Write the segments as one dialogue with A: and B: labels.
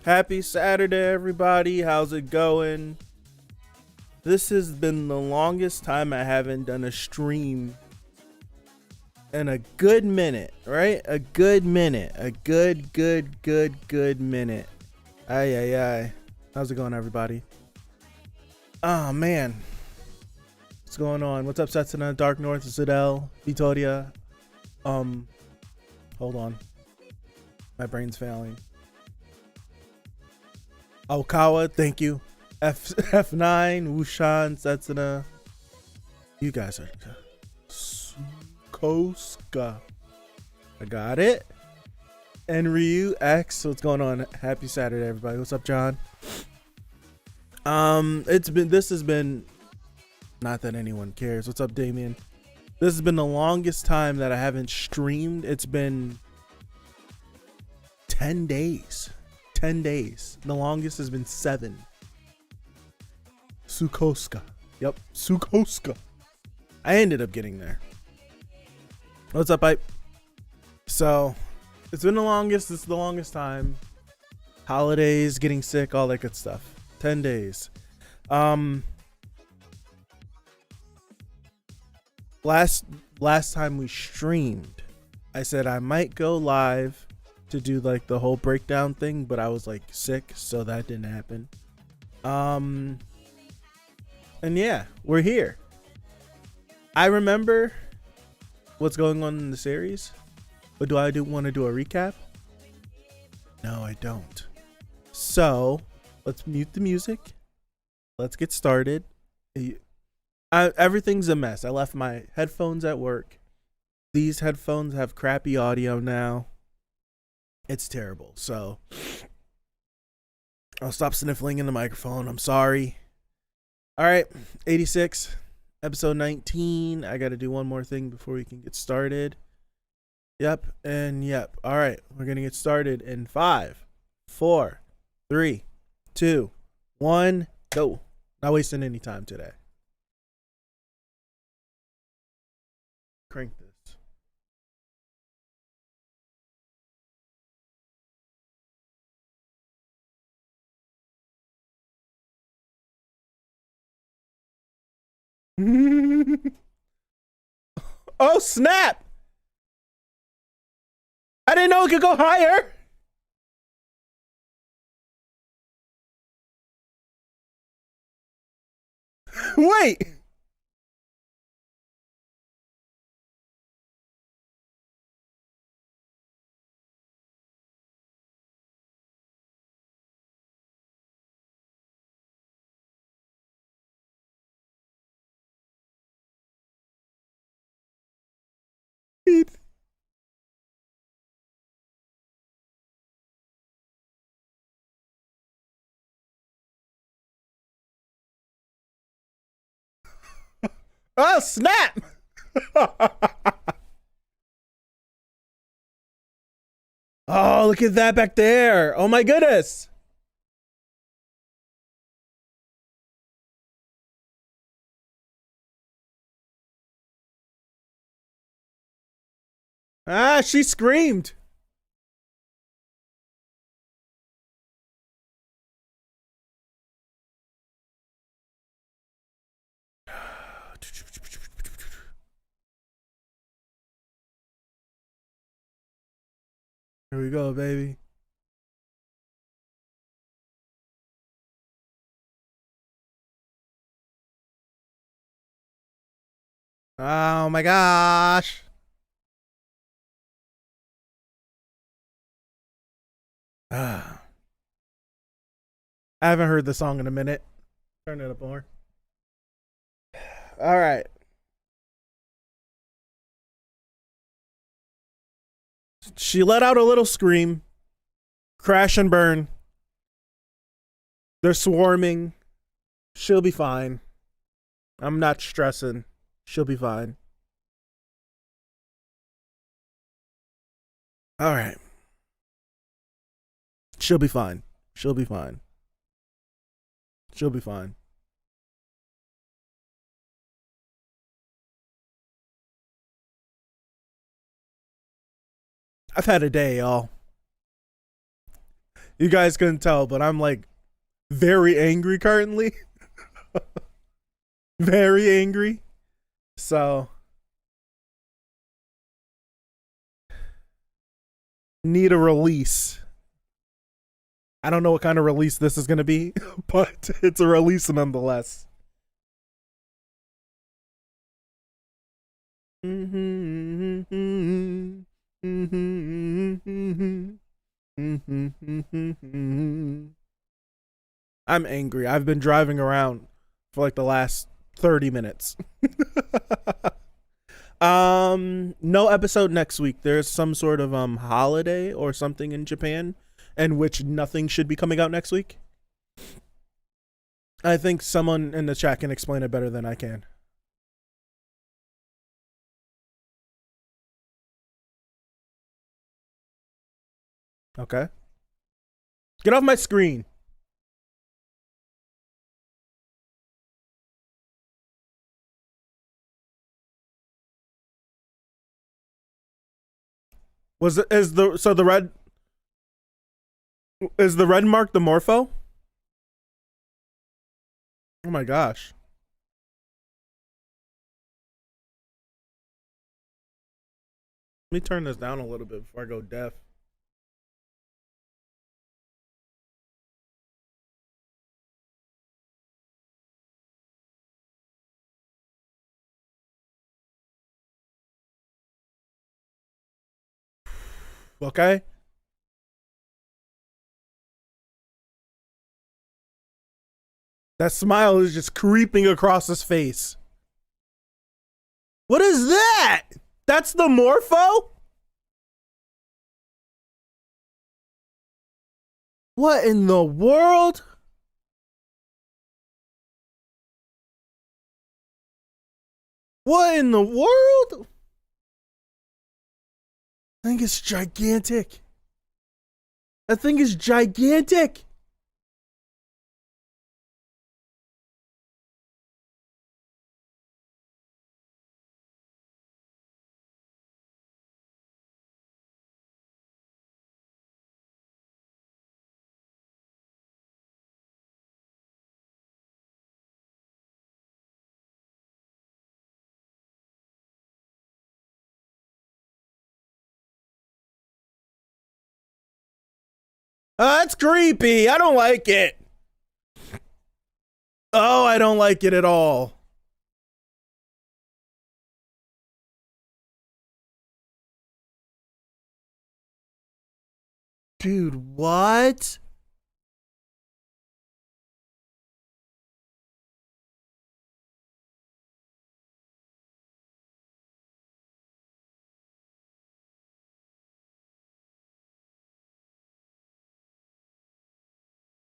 A: Happy Saturday, everybody. How's it going? This has been the longest time I haven't done a stream in a good minute, right? A good minute. A good minute. Ay. How's it going, everybody? Oh, man. What's going on? What's up, Setsuna? Dark North, Zidel, Vitoria. Hold on. My brain's failing. Okawa, thank you. F9, Wushan, Setsuna. You guys are Sukoska. I got it. And Ryu X, what's going on? Happy Saturday, everybody. What's up, John? This has been, not that anyone cares. What's up, Damien? This has been the longest time that I haven't streamed. It's been 10 days. 10 days. The longest has been 7. Sukoska. Yep, Sukoska. I ended up getting there. What's up, Pipe? So, it's been the longest. This is the longest time. Holidays, getting sick, all that good stuff. 10 days. Last time we streamed, I said I might go live to do like the whole breakdown thing, but I was like sick, so that didn't happen. And yeah, we're here. I remember what's going on in the series, but do I want to do a recap? No, I don't. So let's mute the music. Let's get started. Everything's a mess. I left my headphones at work. These headphones have crappy audio now. It's terrible. So I'll stop sniffling in the microphone. I'm sorry. All right. 86, episode 19. I got to do one more thing before we can get started. Yep. And yep. All right. We're going to get started in 5, 4, 3, 2, 1. Go. Not wasting any time today. Crank this. Oh, snap! I didn't know it could go higher. Wait. Oh, snap! Oh, look at that back there. Oh, my goodness. Ah, she screamed. Here we go, baby. Oh my gosh. I haven't heard the song in a minute. Turn it up more. All right. She let out a little scream. Crash and burn. They're swarming. She'll be fine. I'm not stressing. She'll be fine. All right. She'll be fine. She'll be fine. She'll be fine. I've had a day, y'all. You guys couldn't tell, but I'm like very angry currently. Very angry. So need a release. I don't know what kind of release this is going to be, but it's a release nonetheless. I'm angry. I've been driving around for like the last 30 minutes. No episode next week. There's some sort of holiday or something in Japan in which nothing should be coming out next week. I think someone in the chat can explain it better than I can. Okay. Get off my screen. Is the red mark the MORPHO? Oh my gosh. Let me turn this down a little bit before I go deaf. Okay? That smile is just creeping across his face. What is that? That's the MORPHO? What in the world? What in the world? I think it's gigantic. That thing is gigantic. That's creepy. I don't like it. Oh, I don't like it at all. Dude, what?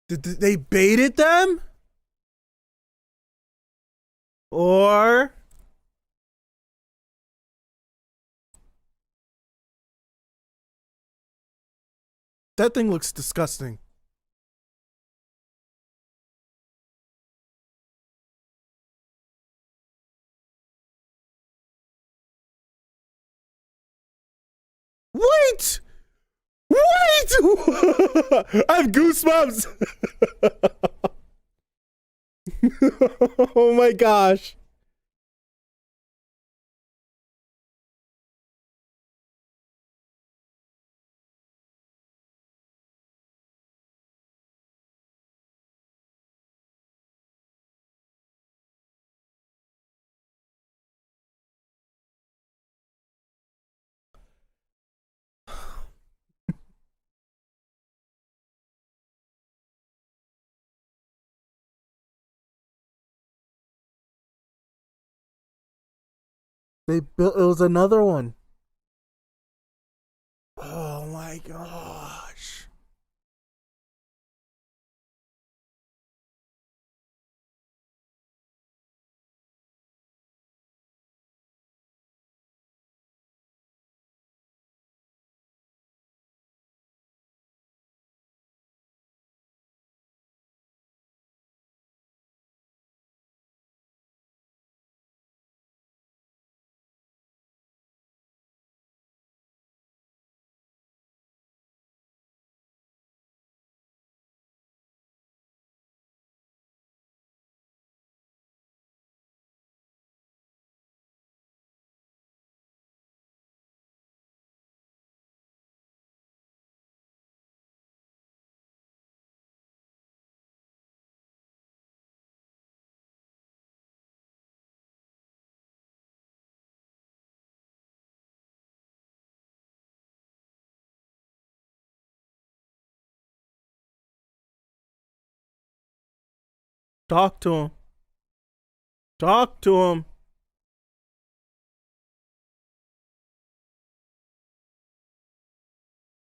A: Did they baited them? Or that thing looks disgusting. Wait! Wait! I have goosebumps. Oh my gosh. They built it was another one. Oh my gosh. Talk to him. Talk to him.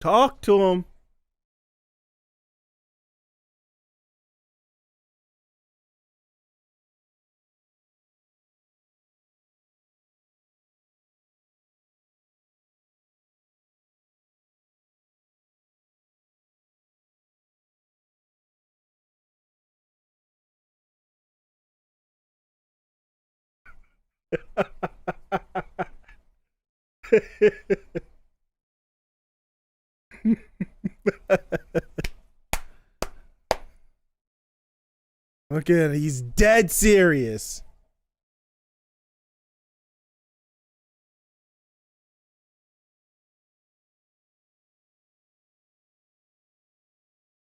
A: Talk to him. Look at it. He's dead serious.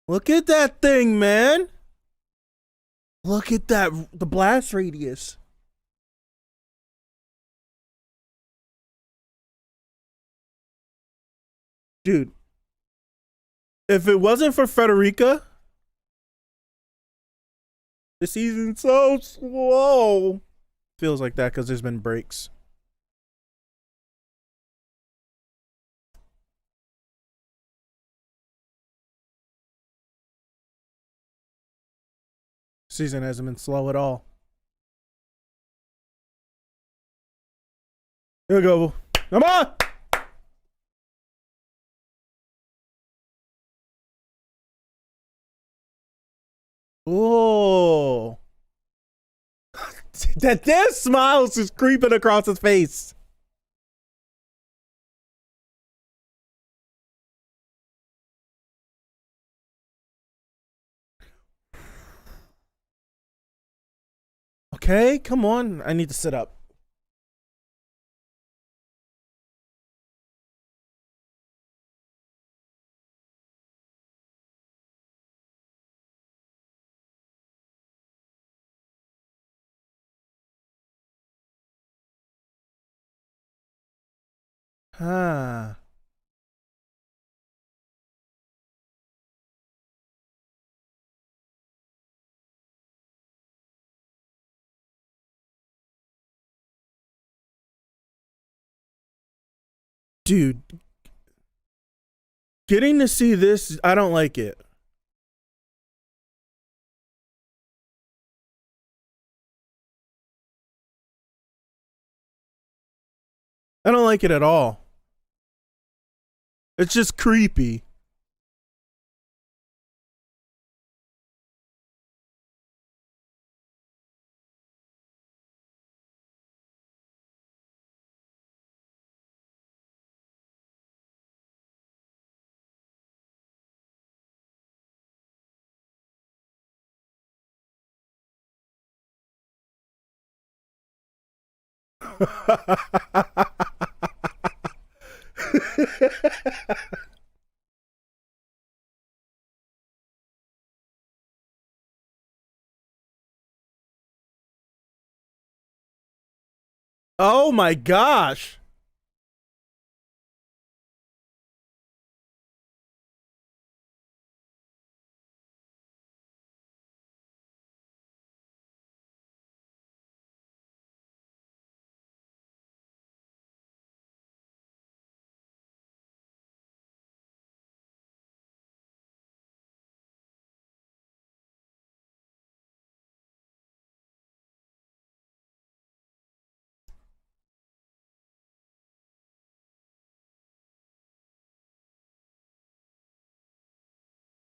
A: Look at that thing, man. Look at that. The blast radius. Dude. If it wasn't for Frederica, the season's so slow. Feels like that because there's been breaks. Season hasn't been slow at all. Here we go. Come on! Oh. That damn smile is just creeping across his face. Okay, come on. I need to sit up. Huh. Dude. Getting to see this, I don't like it. I don't like it at all. It's just creepy. Oh my gosh.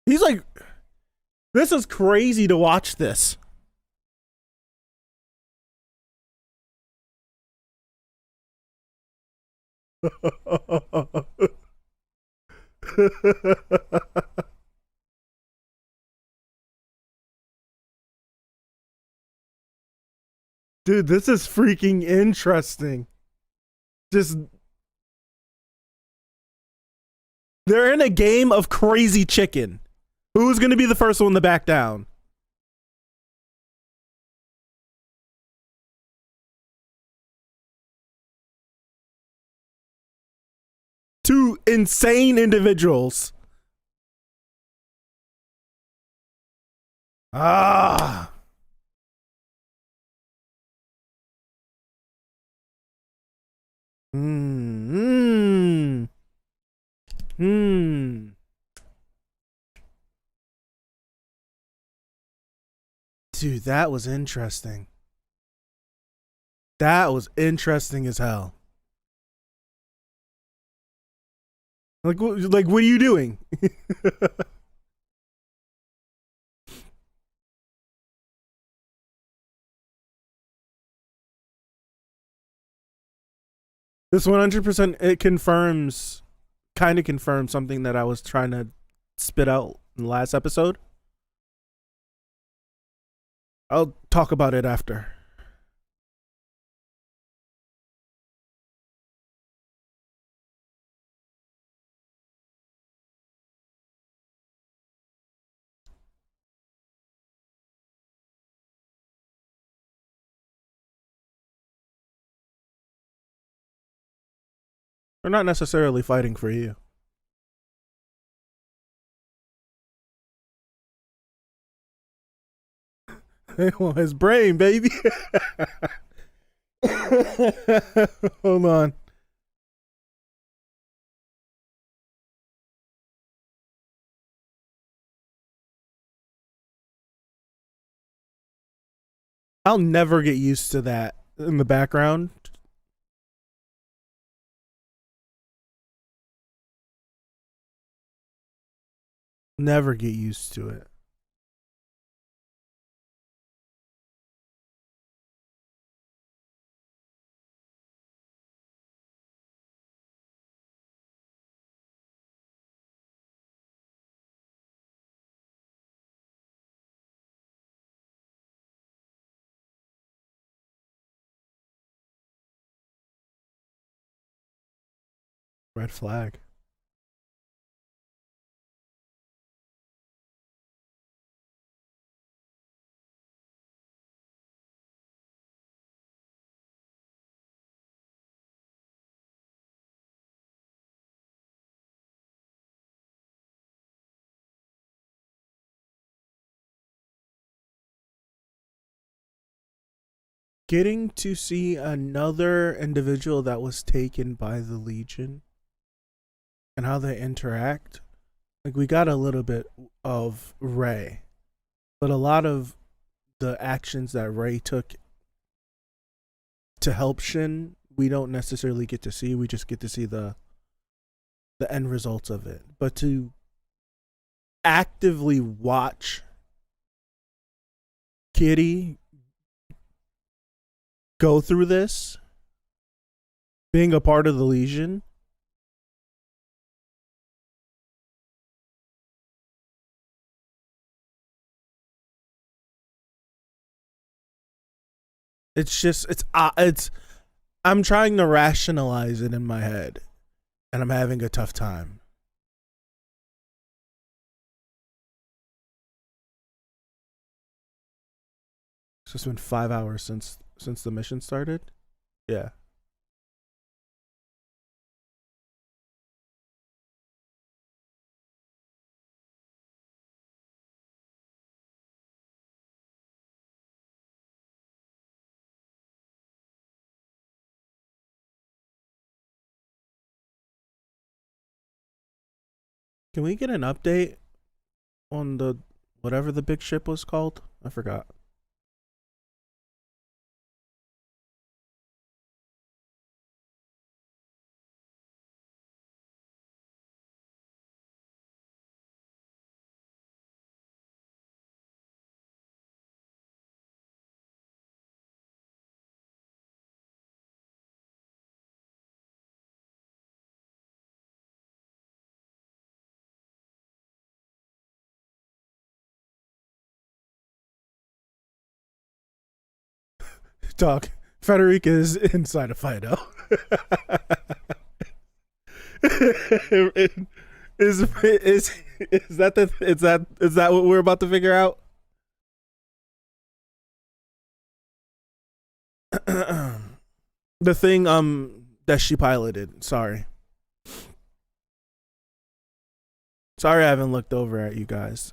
A: He's like, this is crazy to watch this. Dude, this is freaking interesting. Just, they're in a game of crazy chicken. Who's going to be the first one to back down? Two insane individuals. Ah. Hmm. Hmm. Dude, that was interesting. That was interesting as hell. Like, what are you doing? This 100% it confirms, kind of confirms something that I was trying to spit out in the last episode. I'll talk about it after. They're not necessarily fighting for you. They want his brain, baby. Hold on. I'll never get used to that in the background. Never get used to it. Red flag. Getting to see another individual that was taken by the Legion and how they interact. Like, we got a little bit of Ray, but a lot of the actions that Ray took to help Shin, we don't necessarily get to see. We just get to see the end results of it. But to actively watch Kitty go through this, being a part of the Legion, it's just it's I'm trying to rationalize it in my head, and I'm having a tough time. It's just been 5 hours since the mission started. Yeah. Can we get an update on the whatever the big ship was called? I forgot. Talk. Frederica is inside of Fido. Is that is that what we're about to figure out? The thing that she piloted. Sorry I haven't looked over at you guys.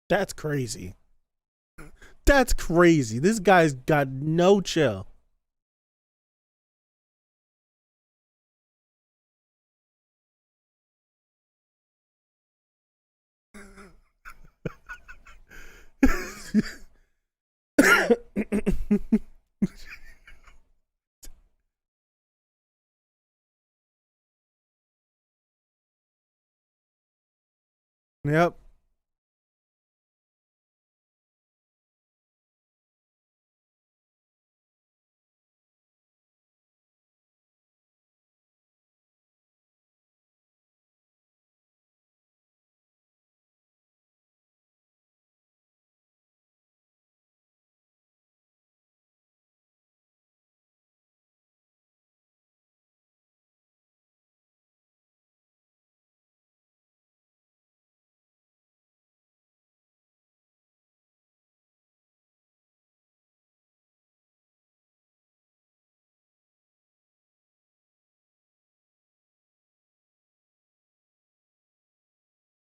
A: That's crazy. That's crazy. This guy's got no chill. Yep.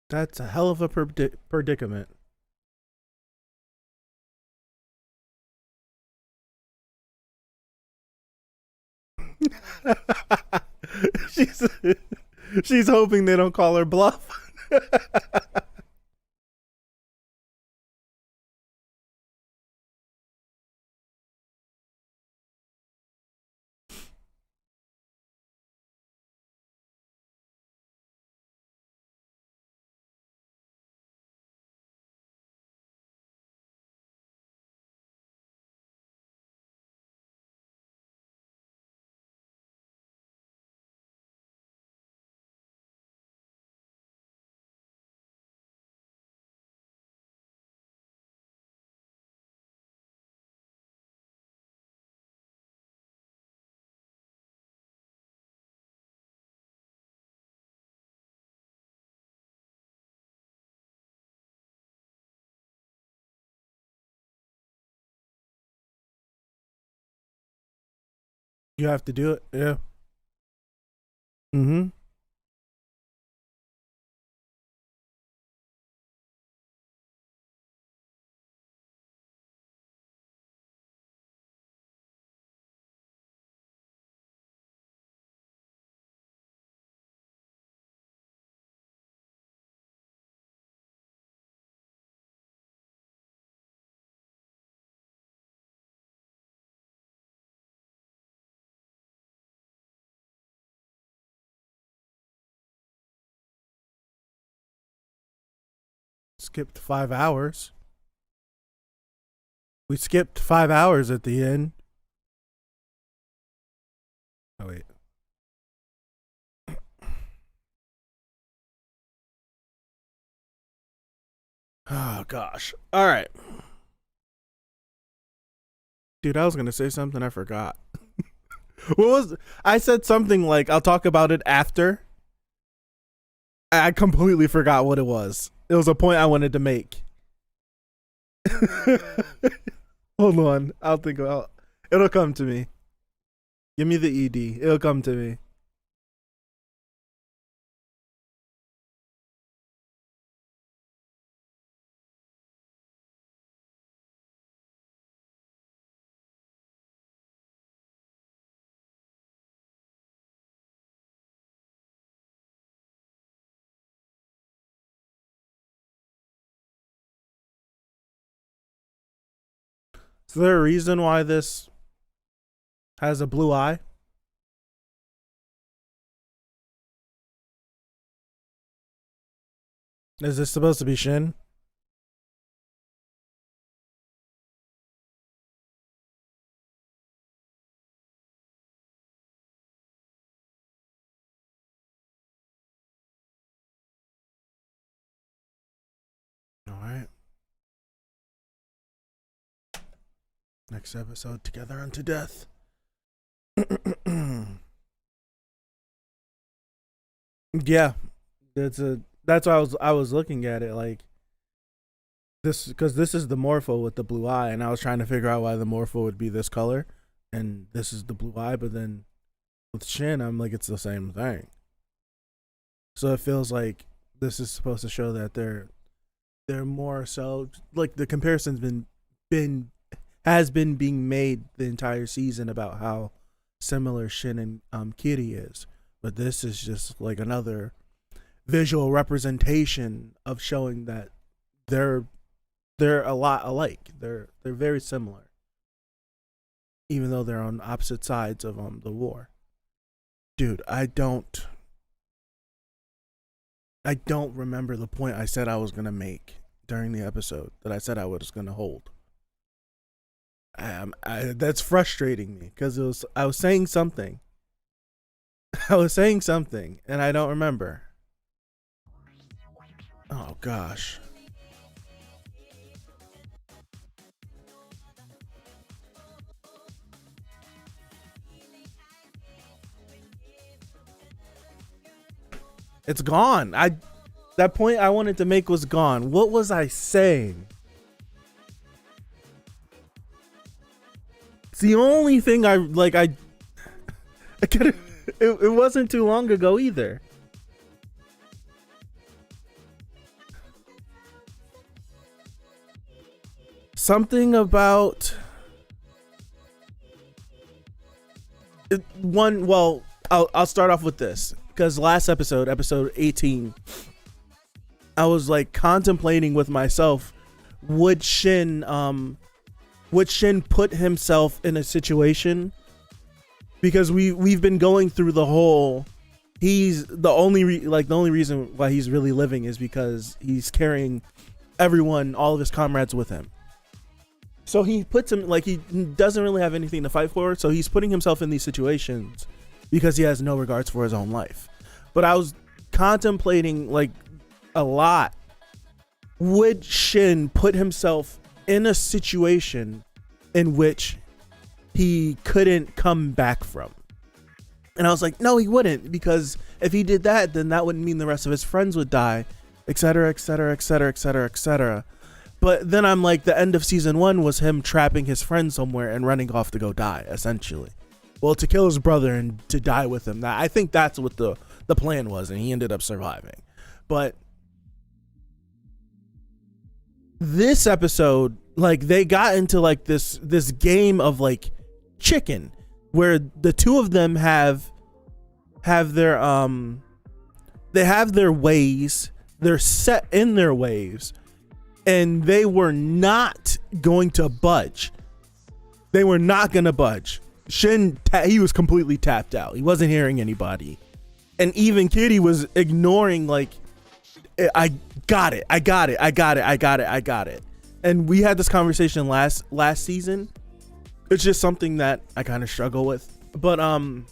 A: That's a hell of a predicament. she's she's hoping they don't call her bluff. You have to do it. Yeah. Mm-hmm. Skipped 5 hours. We skipped 5 hours at the end. Oh wait. Oh gosh. All right. Dude, I was gonna say something I forgot. What was I said something like I'll talk about it after. I completely forgot what it was. It was a point I wanted to make. Hold on. I'll think about it'll come to me. Give me the ED. It'll come to me. Is there a reason why this has a blue eye? Is this supposed to be Shin? All right. Next episode, Together Unto Death. Yeah, that's why I was looking at it like this because this is the Morpho with the blue eye, and I was trying to figure out why the Morpho would be this color, and this is the blue eye, but then with Shin, I'm like it's the same thing. So it feels like this is supposed to show that they're they're more so like the comparison's been has been being made the entire season about how similar Shin and Kitty is, but this is just like another visual representation of showing that they're a lot alike. They're very similar, even though they're on opposite sides of the war. Dude, I don't remember the point I said I was gonna make during the episode that I said I was gonna hold. That's frustrating me because I was saying something. I was saying something and I don't remember. Oh gosh. It's gone. That point I wanted to make was gone. What was I saying? It's the only thing I could. It wasn't too long ago either. Something about one. Well, I'll start off with this because last episode 18, I was like contemplating with myself, would Shin put himself in a situation, because we've been going through the whole, he's the only reason why he's really living is because he's carrying all of his comrades with him. So he puts him, like, he doesn't really have anything to fight for, so he's putting himself in these situations because he has no regards for his own life. But I was contemplating like a lot, would Shin put himself in a situation in which he couldn't come back from? And I was like, no, he wouldn't, because if he did that, then that would mean the rest of his friends would die, etc., etc., etc., etc., etc. But then I'm like, the end of season 1 was him trapping his friend somewhere and running off to go die, essentially. Well, to kill his brother and to die with him. I think that's what the plan was, and he ended up surviving. But this episode, like, they got into like this game of like chicken, where the two of them have their they have their ways, they're set in their ways, and they were not going to budge. They were not going to budge. Shin, he was completely tapped out. He wasn't hearing anybody. And even Kitty was ignoring, like, I got it. And we had this conversation last season. It's just something that I kind of struggle with. But I'll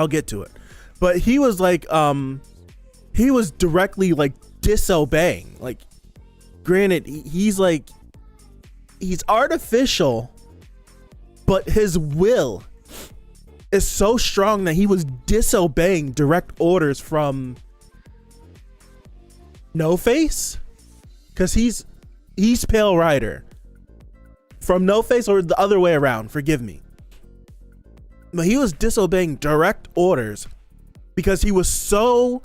A: get to it. But he was like, he was directly like disobeying. Like, granted, he's artificial, but his will is so strong that he was disobeying direct orders from No Face, because he's Pale Rider from No Face, or the other way around, forgive me. But he was disobeying direct orders because he was so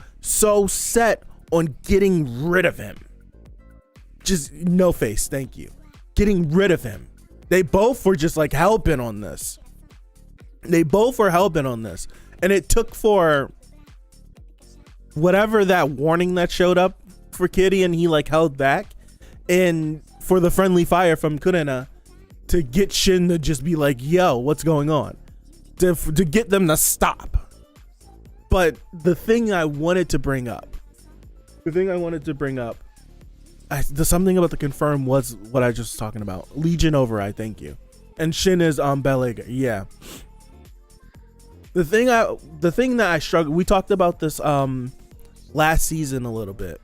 A: set on getting rid of him. Just No Face, thank you. Getting rid of him. They both were just like hell-bent on this. And it took for whatever that warning that showed up for Kitty, and he like held back, and for the friendly fire from Kurena to get Shin to just be like, yo, what's going on? To get them to stop. But the thing I wanted to bring up, the something about the confirm was what I just was talking about. Legion override, thank you. And Shin is Belega. Yeah. The thing that I struggled, we talked about this last season a little bit.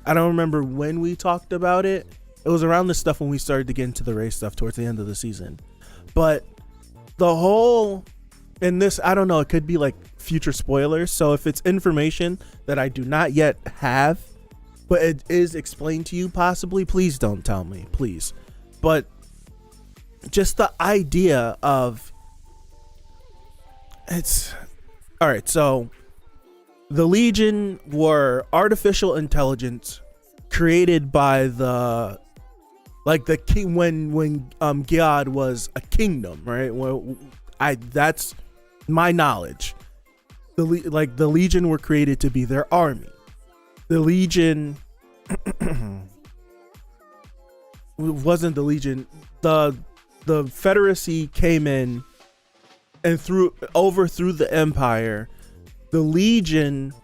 A: I don't remember when we talked about it. It was around this stuff when we started to get into the race stuff towards the end of the season. But the whole, and this, I don't know, it could be like future spoilers. So if it's information that I do not yet have, but it is explained to you possibly, please don't tell me, please. But just the idea of, it's all right. So the Legion were artificial intelligence created by the king when God was a kingdom, right? Well, that's my knowledge. The Legion were created to be their army. The Legion wasn't the Legion. The Confederacy came in and overthrew the Empire. The Legion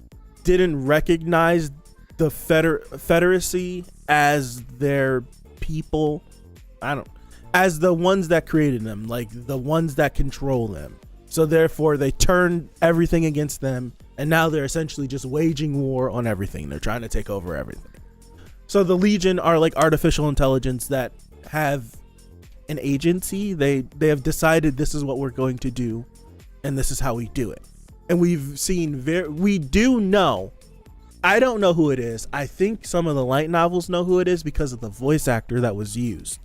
A: didn't recognize the Confederacy as their people. As the ones that created them, like the ones that control them. So therefore they turned everything against them, and now they're essentially just waging war on everything. They're trying to take over everything. So the Legion are like artificial intelligence that have an agency. They have decided this is what we're going to do, and this is how we do it. And we've seen we do know. I don't know who it is. I think some of the light novels know who it is because of the voice actor that was used.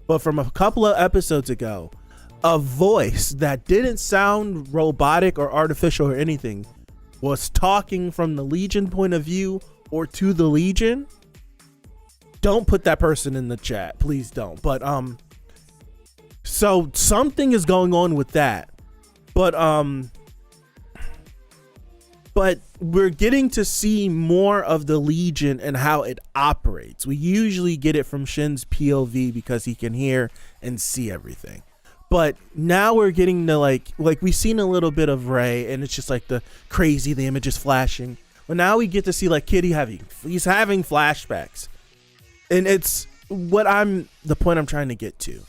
A: But from a couple of episodes ago, a voice that didn't sound robotic or artificial or anything was talking from the Legion point of view or to the Legion. Don't put that person in the chat, please don't. But so something is going on with that. But we're getting to see more of the Legion and how it operates. We usually get it from Shin's POV because he can hear and see everything. But now we're getting to like we've seen a little bit of Rey, and it's just like the image is flashing. But now we get to see like Kitty he's having flashbacks. And it's the point I'm trying to get to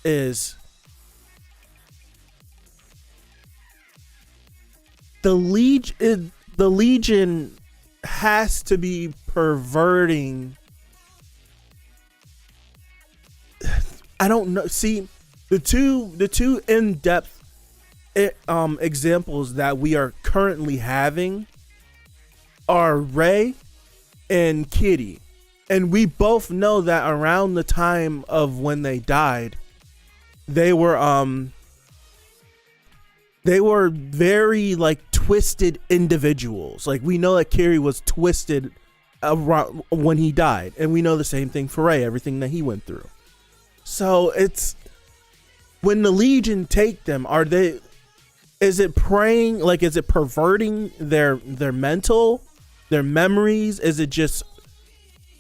A: is the Legion has to be perverting. I don't know. See, the two in-depth examples that we are currently having are Rey and Kitty. And we both know that around the time of when they died, they were very like twisted individuals. Like we know that Carrie was twisted around when he died, and we know the same thing for Rey, everything that he went through. So it's when the Legion take them, is it preying, like is it perverting their mental, their memories? Is it just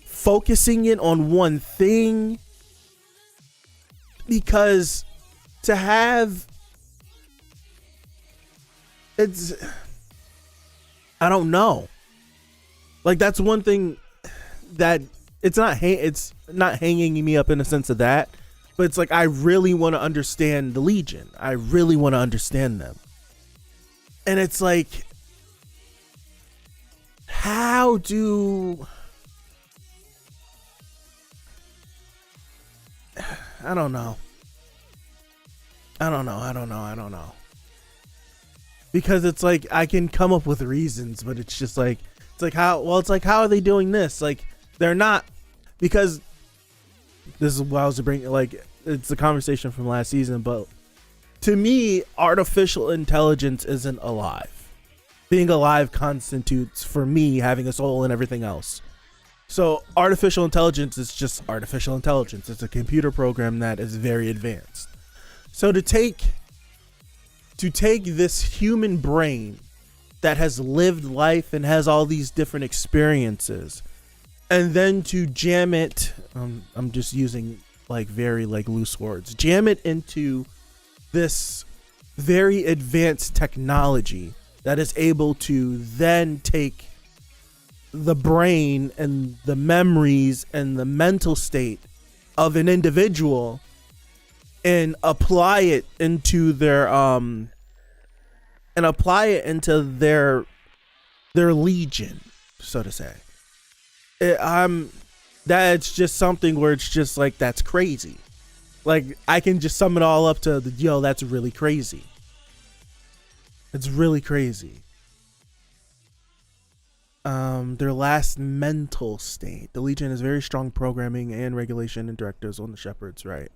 A: focusing it on one thing? Because to have I don't know. Like that's one thing that it's not hanging me up in the sense of that, but it's like I really want to understand the Legion. I really want to understand them. And it's like, how do I don't know. Because it's like I can come up with reasons, but it's just like how are they doing this? Like they're not, because this is what I was bringing, like it's the conversation from last season, but to me, artificial intelligence isn't alive. Being alive constitutes for me having a soul and everything else. So artificial intelligence is just artificial intelligence. It's a computer program that is very advanced. So to take this human brain that has lived life and has all these different experiences, and then to jam it, I'm just using like very like loose words, jam it into this very advanced technology that is able to then take the brain and the memories and the mental state of an individual and apply it into their Legion, so to say. That's just something where it's just like, that's crazy. Like I can just sum it all up to that's really crazy. It's really crazy. Their last mental state. The Legion has very strong programming and regulation and directives on the shepherds, right?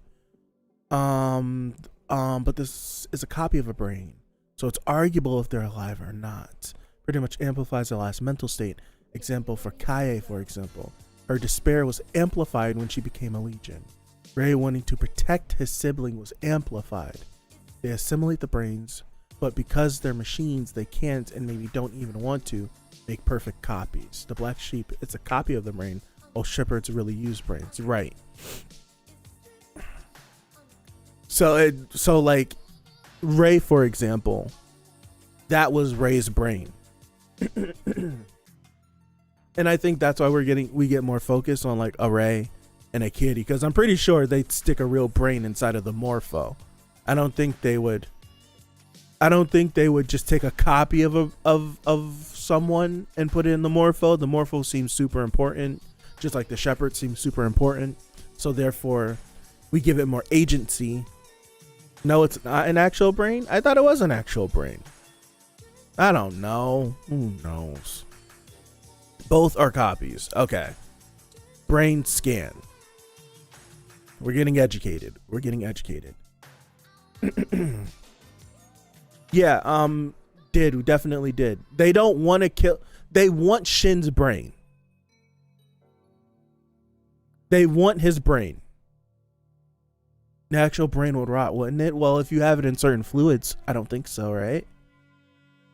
A: But this is a copy of a brain, so it's arguable if they're alive or not. Pretty much amplifies their last mental state. Example for Kaye, for example. Her despair was amplified when she became a Legion. Ray wanting to protect his sibling was amplified. They assimilate the brains, but because they're machines, they can't and maybe don't even want to make perfect copies. The black sheep, it's a copy of the brain, while Shepherds really use brains. Right. So like Ray, for example, that was Ray's brain. And I think that's why we get more focus on like a Ray and a Kitty, because I'm pretty sure they'd stick a real brain inside of the Morpho. I don't think they would just take a copy of someone and put it in the Morpho. The Morpho seems super important, just like the Shepherd seems super important. So therefore, we give it more agency. No, it's not an actual brain. I thought it was an actual brain. I don't know. Who knows? Both are copies. Okay. Brain scan. We're getting educated. Yeah, we definitely did. They don't want to kill. They want Shin's brain. They want his brain. The actual brain would rot, wouldn't it? Well, if you have it in certain fluids, I don't think so, right?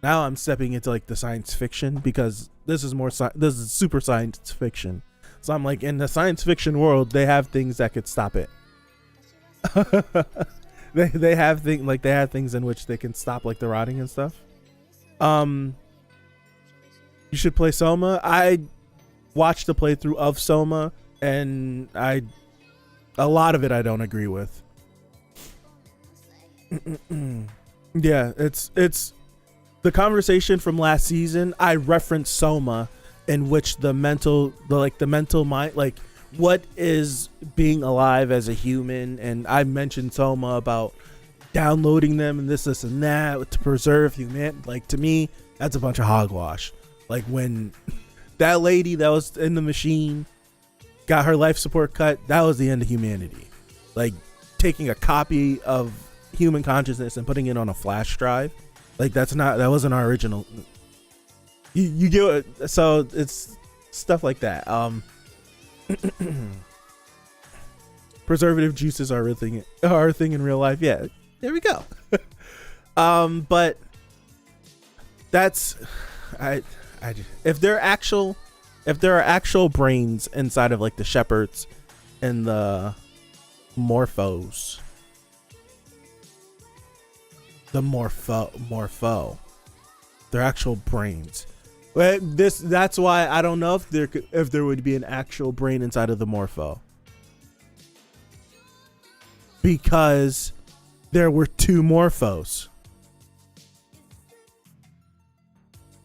A: Now I'm stepping into like the science fiction, because this is super science fiction. So I'm like, in the science fiction world, they have things that could stop it. they have things in which they can stop like the rotting and stuff. You should play Soma. I watched the playthrough of Soma, and a lot of it I don't agree with. Yeah, it's the conversation from last season. I referenced Soma, in which the mental mind, like what is being alive as a human, and I mentioned Soma about downloading them and this and that to preserve human. Like, to me, that's a bunch of hogwash. Like when that lady that was in the machine got her life support cut, that was the end of humanity. Like taking a copy of human consciousness and putting it on a flash drive, like that wasn't our original. You get it. So it's stuff like that. Preservative juices are a thing in real life. Yeah, there we go. But that's if there are actual brains inside of like the Shepherds and the Morphos, the Morpho, they're actual brains. But that's why I don't know if there would be an actual brain inside of the Morpho, because there were two Morphos.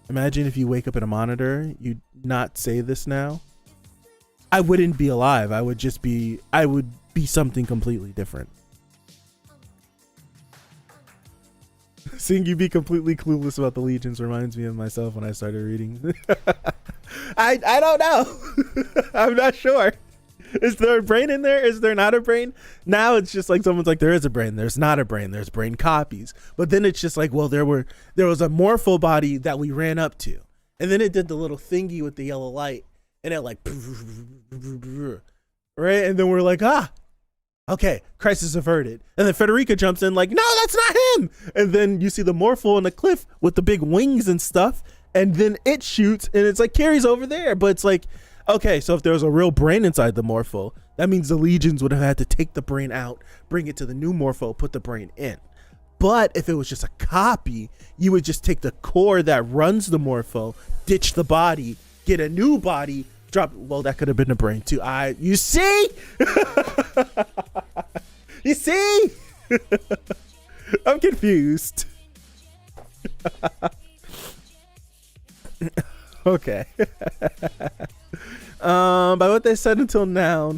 A: Imagine if you wake up in a monitor, you'd not say this now. I wouldn't be alive. I would be something completely different. Seeing you be completely clueless about the Legions reminds me of myself when I started reading. I don't know. I'm not sure. Is there a brain in there? Is there not a brain? Now it's just like someone's like, there is a brain, there's not a brain, there's brain copies. But then it's just like, well, there was a Morpho body that we ran up to, and then it did the little thingy with the yellow light, and it like, right? And then we're like, okay, crisis averted. And then Federica jumps in like, no, that's not him. And then you see the Morpho on the cliff with the big wings and stuff, and then it shoots, and it's like, Carrie's over there. But it's like, okay, so if there was a real brain inside the Morpho, that means the Legions would have had to take the brain out, bring it to the new Morpho, put the brain in. But if it was just a copy, you would just take the core that runs the Morpho, ditch the body, get a new body, drop. Well, that could have been a brain too. You see? You see? I'm confused. Okay. By what they said until now,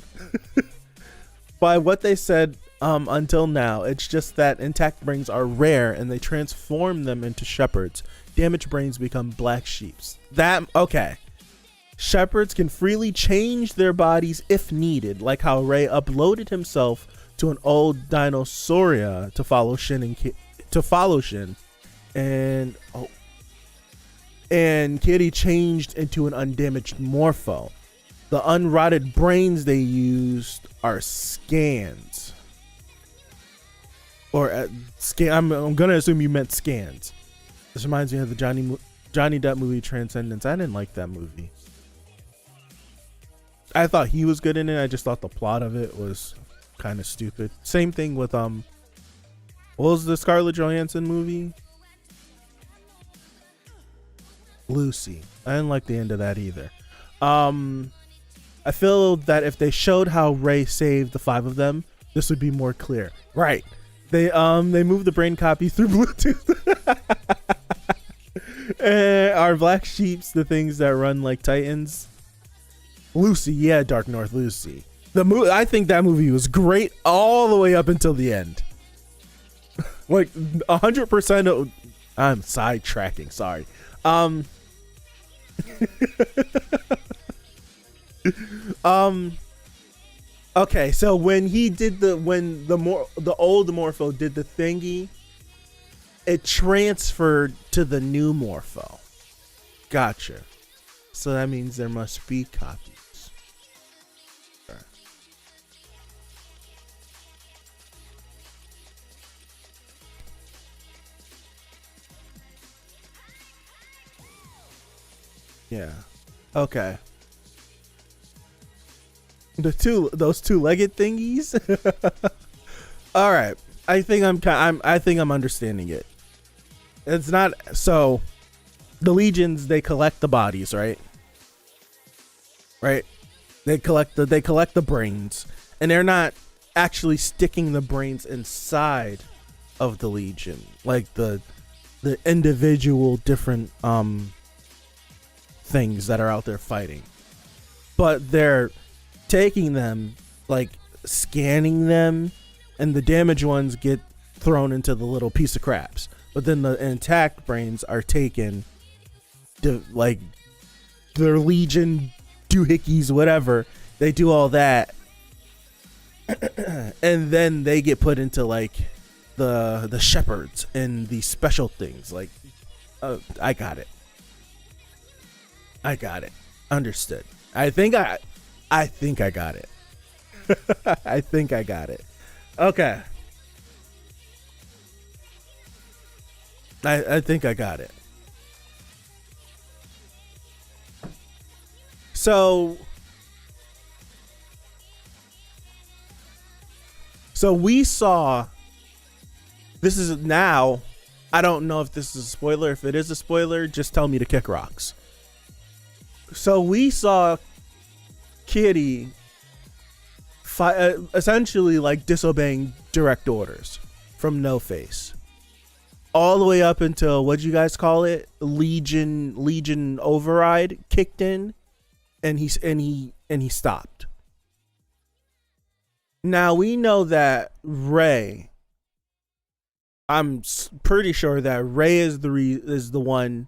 A: until now, it's just that intact brains are rare and they transform them into Shepherds. Damaged brains become black sheeps. Okay. Shepherds can freely change their bodies if needed, like how Ray uploaded himself to an old Dinosauria to follow Shin, and Kitty changed into an undamaged Morpho. the unrotted brains they used are scans. Or scan. I'm gonna assume you meant scans. This reminds me of the Johnny Depp movie Transcendence. I didn't like that movie. I thought he was good in it. I just thought the plot of it was kind of stupid. Same thing with what was the Scarlett Johansson movie? Lucy. I didn't like the end of that either. I feel that if they showed how Ray saved the 5 of them, this would be more clear. Right. They moved the brain copy through Bluetooth. Are black sheeps the things that run like Titans? Lucy, yeah, Dark North Lucy. I think that movie was great all the way up until the end. Like 100% I'm sidetracking, sorry. Okay, so when the old Morpho did the thingy, it transferred to the new Morpho. Gotcha. So that means there must be copies. Yeah. Okay. Those two-legged thingies. All right. I think I'm understanding it. It's not so. The legions, they collect the bodies, right? Right. They collect the brains, and they're not actually sticking the brains inside of the legion, like the individual different things that are out there fighting, but they're taking them, like scanning them, and the damaged ones get thrown into the little piece of craps, but then the intact brains are taken to, like, their legion doohickeys, whatever, they do all that and then they get put into like the shepherds and the special things, like I got it. Understood. I think I got it. I think I got it. Okay. I think I got it. So we saw, this is now, I don't know if this is a spoiler. If it is a spoiler, just tell me to kick rocks. So we saw Kitty essentially like disobeying direct orders from No Face, all the way up until, what'd you guys call it? Legion override kicked in, and he stopped. Now we know that Ray, I'm pretty sure that Ray is the one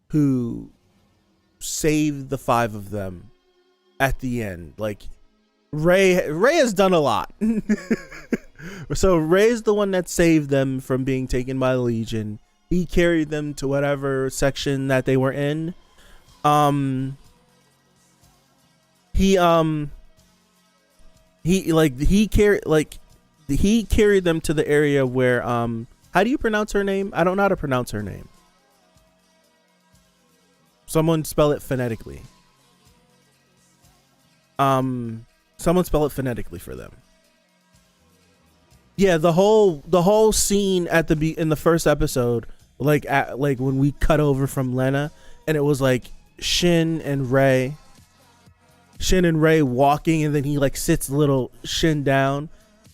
A: who saved the 5 of them at the end. Like Ray has done a lot. So Ray's the one that saved them from being taken by the Legion. He carried them to whatever section that they were in. He carried them to the area where how do you pronounce her name? I don't know how to pronounce her name. Someone spell it phonetically. Someone spell it phonetically for them. Yeah, the whole scene in the first episode, like when we cut over from Lena, and it was like Shin and Ray walking, and then he like sits little Shin down,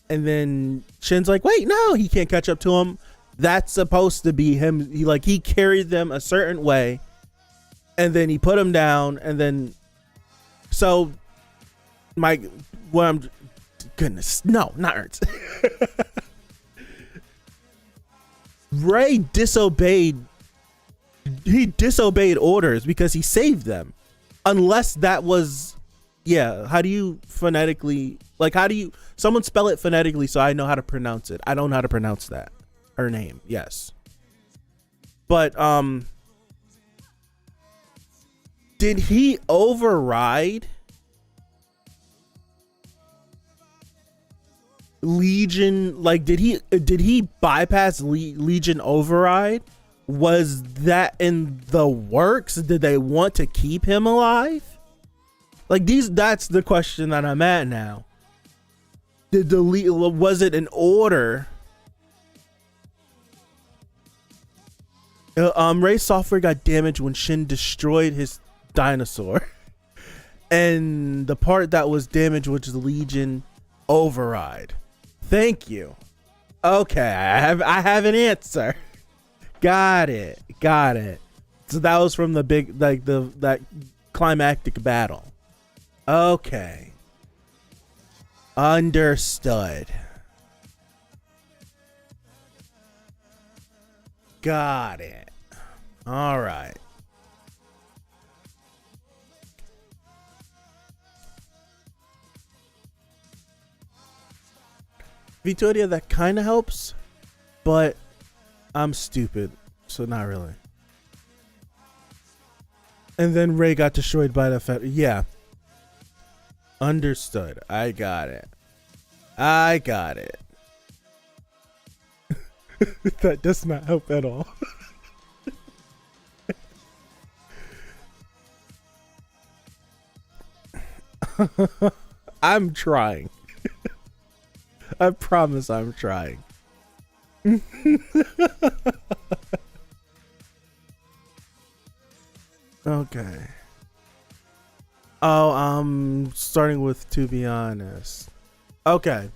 A: and then Shin's like, wait, no, he can't catch up to him. That's supposed to be him. He carried them a certain way, and then he put him down, and then goodness, no, not Ernst. Ray disobeyed orders because he saved them, unless that was, yeah, how do you phonetically, someone spell it phonetically so I know how to pronounce it. I don't know how to pronounce that, her name. Yes, but did he override Legion, like, did he bypass Legion override? Was that in the works? Did they want to keep him alive? Like, that's the question that I'm at now. Was it an order? Ray's software got damaged when Shin destroyed his dinosaur. And the part that was damaged was the Legion override. Thank you. Okay, I have an answer. Got it. So that was from the big, like, that climactic battle. Okay. Understood. Got it. All right. Vitoria, that kind of helps, but I'm stupid, so not really. And then Ray got destroyed by the yeah. Understood. I got it. That does not help at all. I'm trying. I promise I'm trying. Okay. Oh, starting with to be honest. Okay.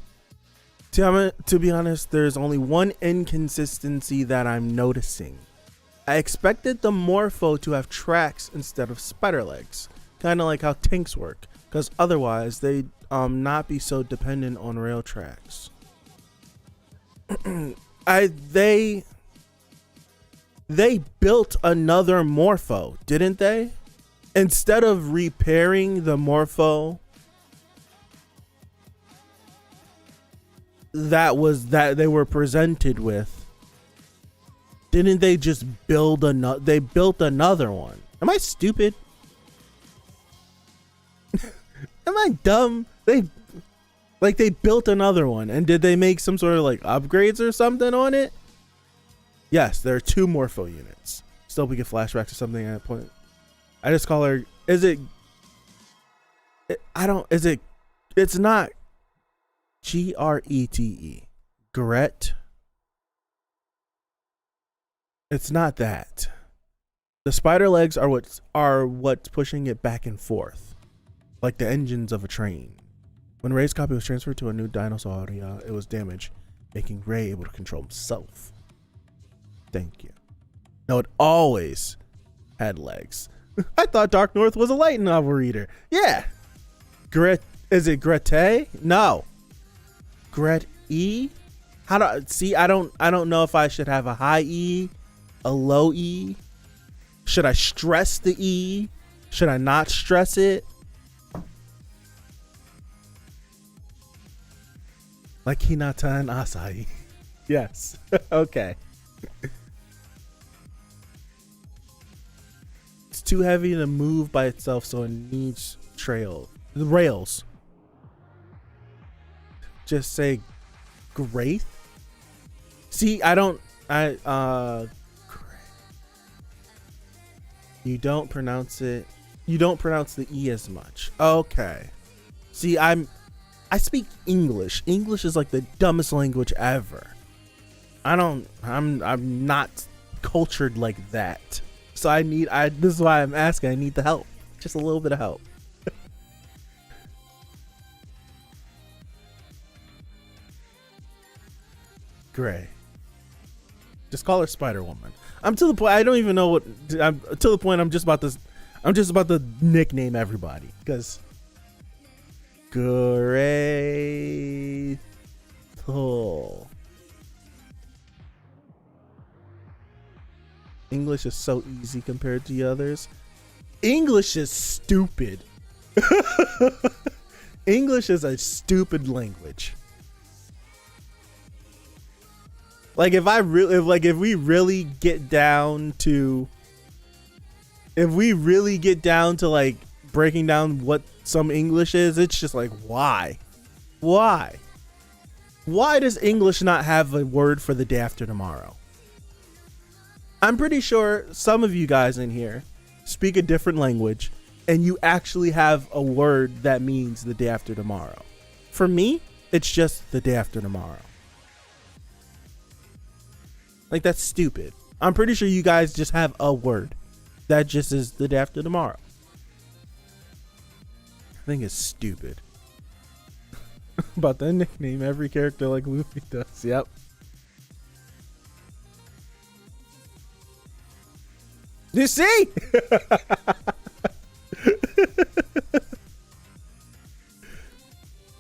A: To be honest, there's only one inconsistency that I'm noticing. I expected the MORPHO to have tracks instead of spider legs, kind of like how tanks work, because otherwise they'd not be so dependent on rail tracks. They built another MORPHO, didn't they? Instead of repairing the MORPHO that they were presented with, didn't they just build another? They built another one. Am I stupid? Am I dumb? They built another one, and did they make some sort of like upgrades or something on it? Yes, there are 2 MORPHO units. Still, we get flashbacks to something at that point. I just call her. It's not Grete. Gret. It's not that. The spider legs are what's pushing it back and forth, like the engines of a train. When Ray's copy was transferred to a new dinosaur area, it was damaged, making Ray able to control himself. Thank you. No, it always had legs. I thought Dark North was a light novel reader. Yeah. Is it Grete? No. Gret E? How do see? I don't know if I should have a high E, a low E. Should I stress the E? Should I not stress it? Like Hinata and Asahi. Yes. Okay. It's too heavy to move by itself, so it needs rails. Just say Graith. See, you don't pronounce it. You don't pronounce the E as much. Okay. See, I speak English. English is like the dumbest language ever. I'm not cultured like that. So this is why I'm asking. I need the help. Just a little bit of help. Gray. Just call her Spider Woman. I'm to the point. I don't even know what. I'm to the point. I'm just about to nickname everybody because Grateful. English is so easy compared to the others. English is stupid. English is a stupid language. Like if we really get down to like breaking down what some English is, it's just like why? Why does English not have a word for the day after tomorrow? I'm pretty sure some of you guys in here speak a different language and you actually have a word that means the day after tomorrow. For me, it's just the day after tomorrow. Like, that's stupid. I'm pretty sure you guys just have a word that just is the day after tomorrow. I think it's stupid. About the nickname every character like Luffy does. Yep. You see?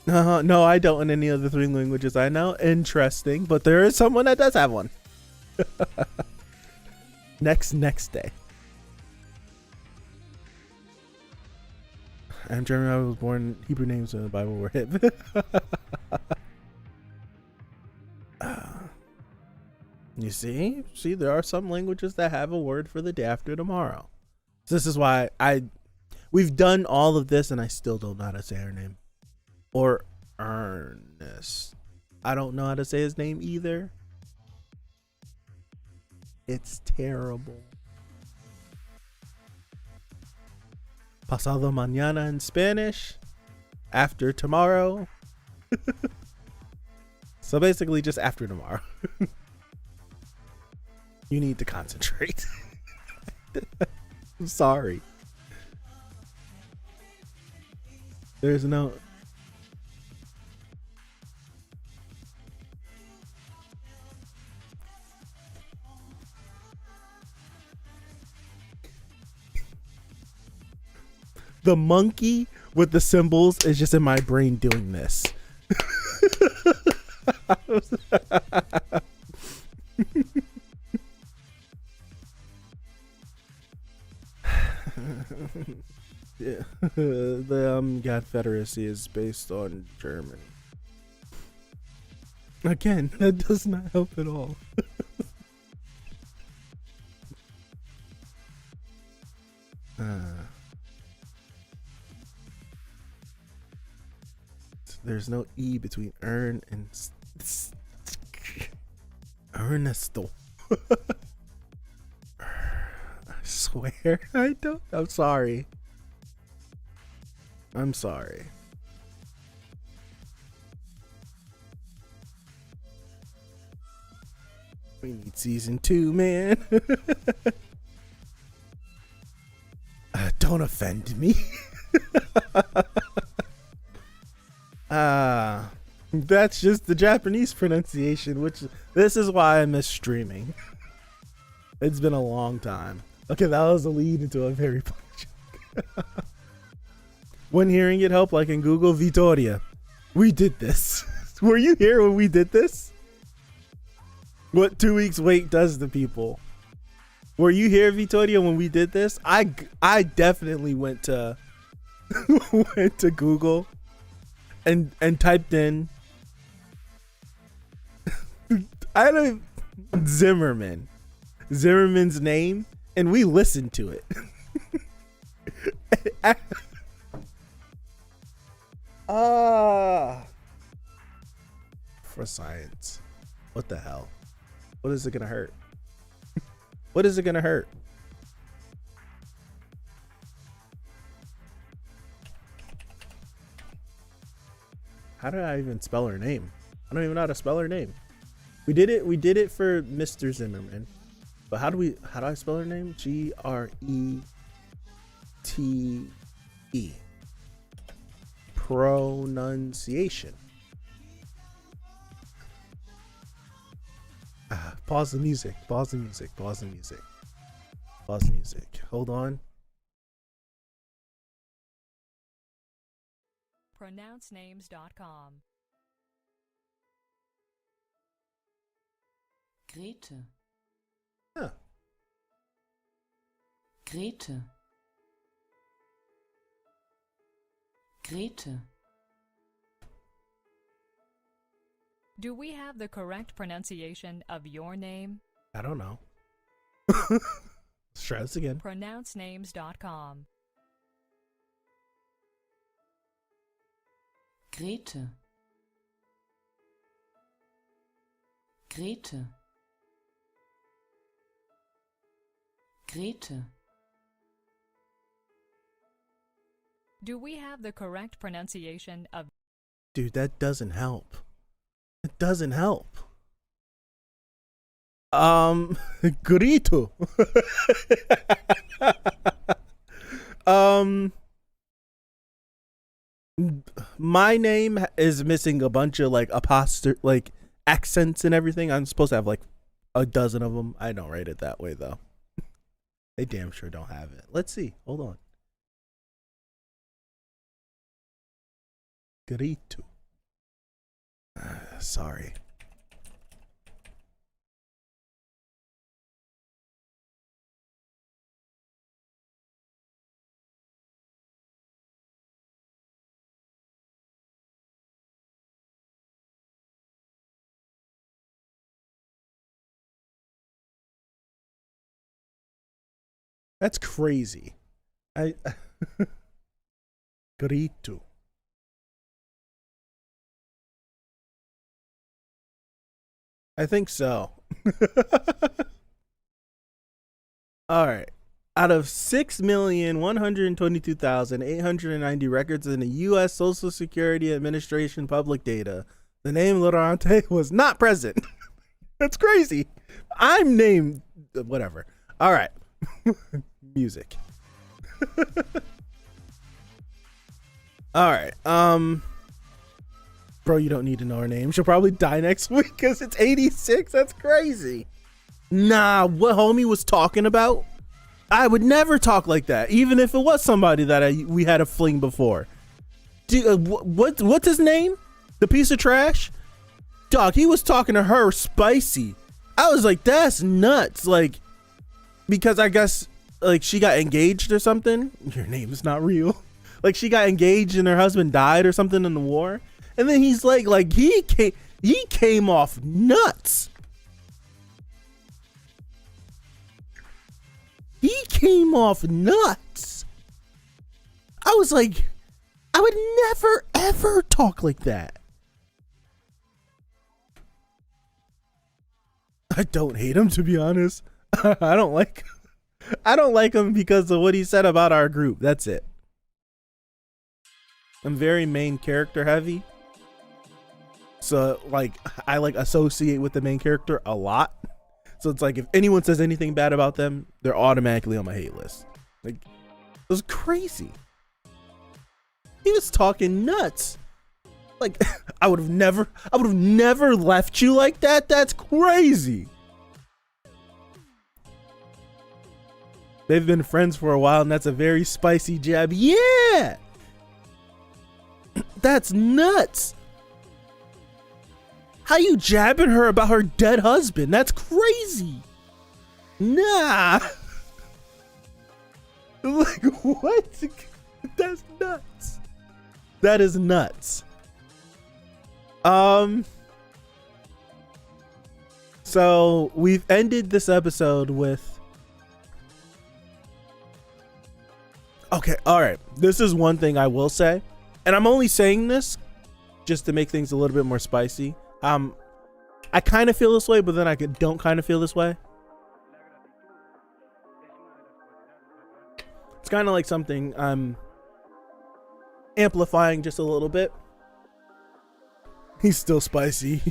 A: No, I don't in any of the 3 languages I know. Interesting, but there is someone that does have one. Next day. I'm German. I was born. Hebrew names in the Bible were hip. You see, there are some languages that have a word for the day after tomorrow. So this is why we've done all of this, and I still don't know how to say her name. Or Ernest. I don't know how to say his name either. It's terrible. Pasado mañana in Spanish. After tomorrow. So basically just after tomorrow. You need to concentrate. I'm sorry. There's no... The monkey with the symbols is just in my brain doing this. Yeah. The Confederacy is based on Germany. Again, that does not help at all. There's no E between earn and Ernesto. I swear I don't. I'm sorry. I'm sorry. We need season 2, man. Don't offend me. That's just the Japanese pronunciation, which this is why I miss streaming. It's been a long time. Okay, that was a lead into a very funny joke. When hearing it help, like in Google, Vittoria. We did this. Were you here when we did this? What 2 weeks wait does to people. Were you here, Vittoria, when we did this? I definitely went to went to Google and typed in Zimmerman's name, and we listened to it. For science. What the hell? What is it gonna hurt? What is it gonna hurt? How do I even spell her name? I don't even know how to spell her name. We did it for Mr. Zimmerman. But how do I spell her name? Grete. Pronunciation. Pause the music. Hold on.
B: Pronouncenames.com. Grete.
A: Huh.
B: Grete. Do we have the correct pronunciation of your name?
A: I don't know. Let's try this again.
B: Pronouncenames.com. Grete.
C: Grete. Grete.
B: Do we have the correct pronunciation of
A: Dude, that doesn't help. It doesn't help. Grito. My name is missing a bunch of like like accents and everything. I'm supposed to have like a dozen of them. I don't write it that way though. They damn sure don't have it. Let's see. Hold on. Grito. Sorry. That's crazy. Grito. I think so. All right. Out of 6,122,890 records in the U.S. Social Security Administration public data, the name Lorante was not present. That's crazy. I'm named whatever. All right. Music. All right. Bro, you don't need to know her name. She'll probably die next week because it's 86. That's crazy. Nah, what homie was talking about? I would never talk like that, even if it was somebody that we had a fling before. Dude, what's his name? The piece of trash? Dog, he was talking to her spicy. I was like, that's nuts. Like, because I guess like she got engaged or something. Your name is not real. Like she got engaged and her husband died or something in the war. And then he's like he came off nuts. He came off nuts. I was like, I would never ever talk like that. I don't hate him, to be honest. I don't like him because of what he said about our group. That's it. I'm very main character heavy. So like I like associate with the main character a lot. So it's like if anyone says anything bad about them, they're automatically on my hate list. Like it was crazy. He was talking nuts. Like I would have never left you like that. That's crazy. They've been friends for a while and that's a very spicy jab. Yeah. That's nuts. How you jabbing her about her dead husband? That's crazy. Nah. Like what? That's nuts. That is nuts. So we've ended this episode with okay, all right. This is one thing I will say, and I'm only saying this just to make things a little bit more spicy. I kind of feel this way, but then I don't kind of feel this way. It's kind of like something I'm amplifying just a little bit. He's still spicy.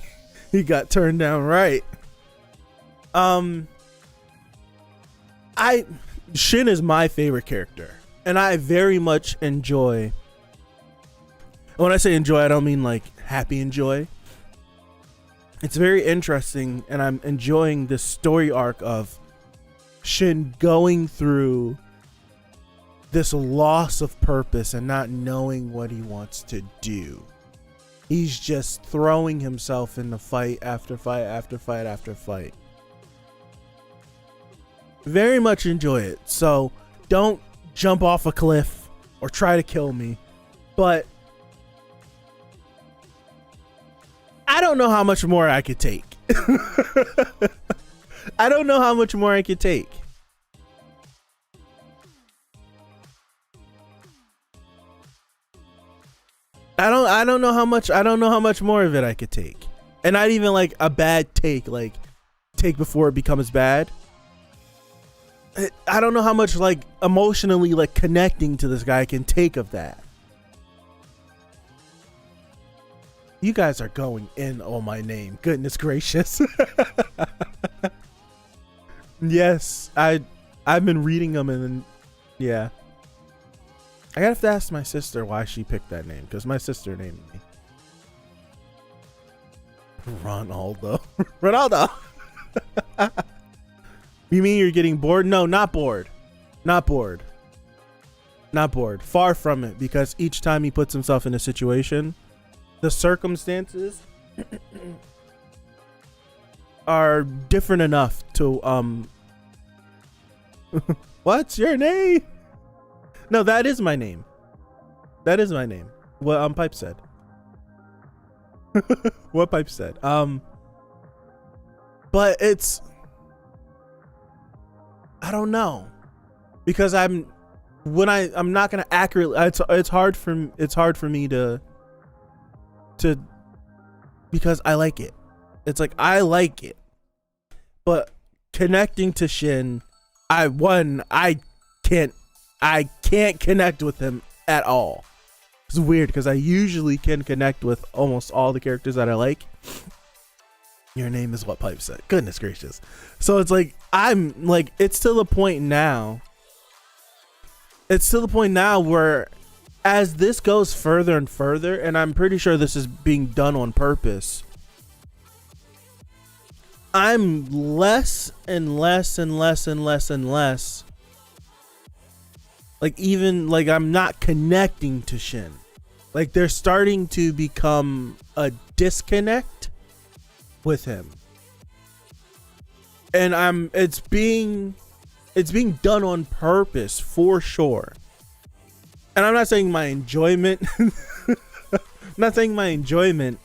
A: He got turned down right. Shin is my favorite character, and I very much enjoy. When I say enjoy, I don't mean like happy enjoy. It's very interesting, and I'm enjoying this story arc of Shin going through this loss of purpose and not knowing what he wants to do. He's just throwing himself into fight after fight after fight after fight. Very much enjoy it. So don't jump off a cliff or try to kill me. But I don't know how much more I could take. I don't know how much more I could take. I don't know how much more of it I could take. And not even like a bad take, like take before it becomes bad. I don't know how much like emotionally like connecting to this guy I can take of that. You guys are going in on my name. Goodness gracious. Yes, I've been reading them, and then, yeah. I gotta have to ask my sister why she picked that name, because my sister named me Ronaldo. Ronaldo. You mean you're getting bored? No, not bored. Not bored. Not bored. Far from it, because each time he puts himself in a situation, the circumstances are different enough to what's your name? No, that is my name. That is my name. What Pipe said. What Pipe said. But it's, I don't know, because I'm not gonna accurately. It's hard for me to because I like it. It's like I like it, but connecting to Shin, I can't connect with him at all. It's weird because I usually can connect with almost all the characters that I like. Your name is what Pipe said. Goodness gracious. So it's like, I'm like, it's to the point now where as this goes further and further, and I'm pretty sure this is being done on purpose, I'm less and less and less and less and less like, even like, I'm not connecting to Shin. Like, there's starting to become a disconnect with him, and it's being done on purpose for sure. And I'm not saying my enjoyment I'm not saying my enjoyment